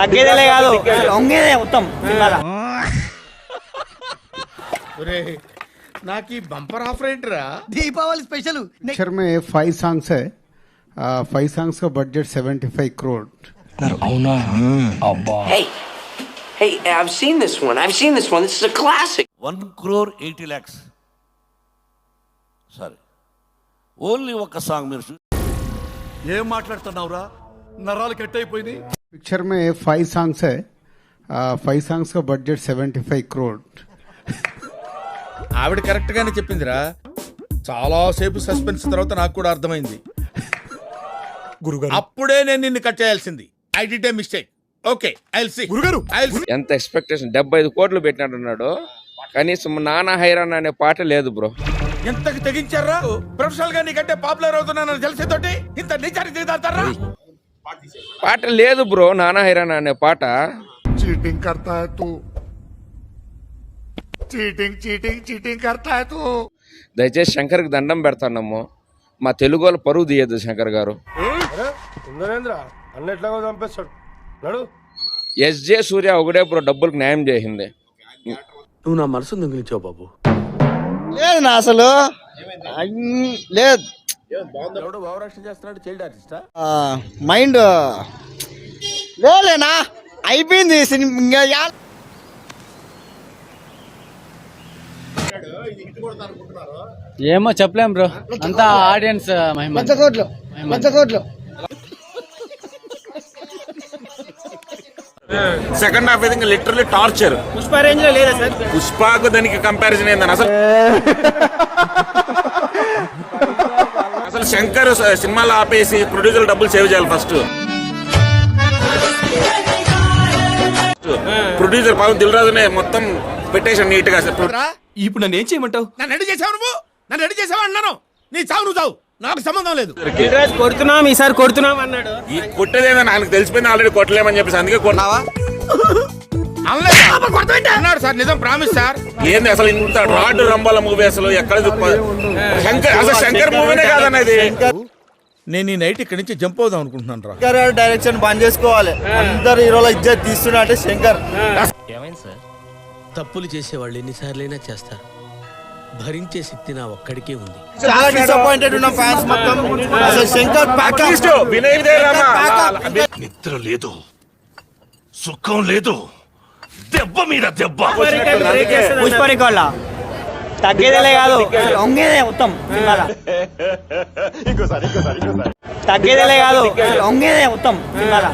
తగ్గేదేలే కాదు వంగేదే మొత్తం నాకు ఈ బంపర్ ఆఫర్ ఏంట్రా दीपावली स्पेशल पिक्चर में 5 सॉन्ग्स है 5 सॉन्ग्स का budget 75 crore. Hey, I've seen this one. This is a classic. 1 crore 80 lakhs. Sorry. Only ఒక్క సాంగ్ మీరు ఏం మాట్లాడుతున్నావురా నరాలు కట్ అయిపోయింది पिक्चर में 5 सॉन्ग्स है 5 सॉन्ग्स का बजट 75 करोड़। ఆవిడ కరెక్ట్ గానే చెప్పిందిరా. చాలా సేపు సస్పెన్స్ తర్వాత నాకు కూడా అర్థమైంది. గురుగారు అప్పుడే నేను నిన్ను కట్ చేయాల్సింది. I did a mistake. Okay I will see. గురుగారు ఎంత ఎక్స్పెక్టేషన్ 75 కోట్లు పెట్టినట్టున్నాడు. కనీసం నానా హైరాన్ అనే పాట లేదు బ్రో. ఎంతకి తెగించారా? ప్రొఫెషనల్ గా నీకంటే పాపులర్ అవుతున్నానని తెలిసేతోటి ఇంత నీచానికి దిగుతారా? పాట లేదు బ్రో, నానా హైరాన్ అనే పాట. చీటింగ్ करता है तू చీటింగ్ करता है तू। దయచేసి శంకర్కి దండం పెడతానమ్ము. మా తెలుగు వాళ్ళ పరువు తీయద్దు శంకర్ గారు. ఎస్జే సూర్య ఒకటే బ్రో డబ్బులకు న్యాయం చేసింది. నువ్వు నా మనసు దొంగిలించావు బాబు. లేదు నా అసలు లేదు మైండ్ లేనా అయిపోయింది సినిమా. ఏమో చెప్పలేం బ్రో, అంతా ఆడియన్స్ మహిమ. సెకండ్ హాఫ్ అయితే లిటరల్లీ టార్చర్. పుష్ప రేంజ్ లో లేదా సార్? పుష్పకు దానికి కంపారిజన్ ఏందని అసలు అసలు శంకర్ సినిమాలు ఆపేసి ప్రొడ్యూసర్ డబ్బులు సేవ్ చేయాలి ఫస్ట్. ప్రొడ్యూసర్ పవన్ దిల్ రాజునే మొత్తం పెట్టేశాను నీట్ గా. ఇప్పుడు నన్ను ఏం చేయమంటావు? నన్ను రెడీ చేసావు నువ్వు? నన్ను రెడీ చేసావు అన్నాను. నీ చావు నువ్వు చావు, నాకు సంబంధం లేదు. కొడుతున్నాం ఈసారి కొడుతున్నాం అన్నాడు. ఈ కొట్టేదేదో నాకు తెలిసిపోయింది ఆల్రెడీ, కొట్టలేమని చెప్పేసి అందుకే కొట్టావా అన్నాడు సార్. నిజం ప్రామిస్ సార్. ఏంది అసలు ఇంత రాడ్ రంబాల మూవీ అసలు ఎక్కడ శంకర్ అసలు శంకర్ మూవీనే కాదన్నది. నేను ఈ నైట్ ఇక్కడి నుంచి జంప్ అవుదాం అనుకుంటున్నాను రా. శంకర్ డైరెక్షన్ బంద్ చేసుకోవాలి. అందరు హీరోల ఇజ్జత్ తీస్తున్నా అంటే శంకర్. ఏమైంది సార్? తప్పులు చేసేవాళ్ళు ఎన్నిసార్లైనా చేస్తారు. భరించే శక్తి నా ఒక్కడికే ఉంది. చాలా డిసప్పాయింటెడ్ ఉన్న ఫ్యాన్స్ మొత్తం. అసలు శంకర్ నిద్ర లేదు, సుఖం లేదు, దెబ్బ మీద దెబ్బ. పుష్ప రికార్డ్ తగ్గేదేలే కాదు వంగేదే మొత్తం సినిమాలో. తగ్గేదేలే కాదు వంగేదే మొత్తం సినిమాలో.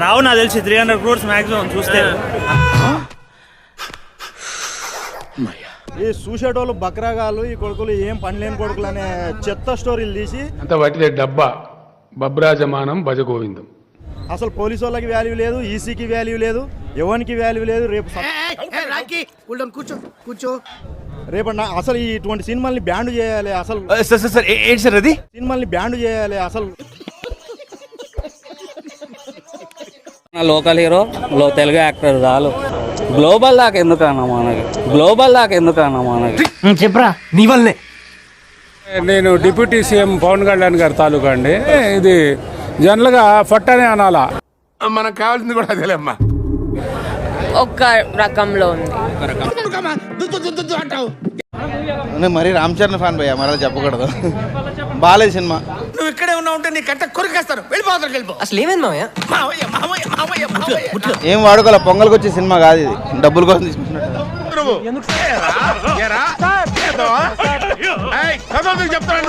రావు నాకు తెలిసి 300 crores మాక్సిమం చూస్తే. ఈ చూసేటోళ్ళు బక్రాగాలు, ఈ కొడుకులు ఏం పని లేని కొడుకులు అనే చెత్త స్టోరీలు తీసి అంత వాటిదే డబ్బా బబ్రాజమానం భజగోవిందం. అసలు పోలీసు వాళ్ళకి వాల్యూ లేదు, ఈసీకి వాల్యూ లేదు, ఎవరికి వాల్యూ లేదు. రేపు కూర్చో రేపు అసలు ఇటువంటి సినిమాల్ని బ్యాన్ చేయాలి. అసలు ఏంటి సార్ అది? సినిమాల్ని బ్యాన్ చేయాలి అసలు. లోకల్ హీరో తెలుగు యాక్టర్ చాలు. గ్లోబల్ దాకా ఎందుకన్నా మనకి, చెప్పరా నీ వల్లనే. నేను డిప్యూటీ సీఎం పవన్ కళ్యాణ్ గారి తాలూకా అండి. ఇది జనరల్ గా ఫట్టనే అనాలా. మనకు కావాల్సింది కూడా అదేలేమ్మా. ఒక్క రకంలో ఉంది. మరి రామ్ చరణ్ ఫ్యాన్ భయ్యా, మరలా చెప్పకూడదు. బాలేదు సినిమా. నువ్వు ఇక్కడే ఉన్నావు ఉంటే నీ కట్ట కొరికేస్తారు. వెళ్ళిపోతారు వెళ్ళిపో. అసలు ఏమైంది మావయ్య? ఏం వాడుకోలే, పొంగల్కి వచ్చే సినిమా కాదు ఇది, డబ్బుల కోసం తీసుకుంటున్నట్టు. చెప్తాను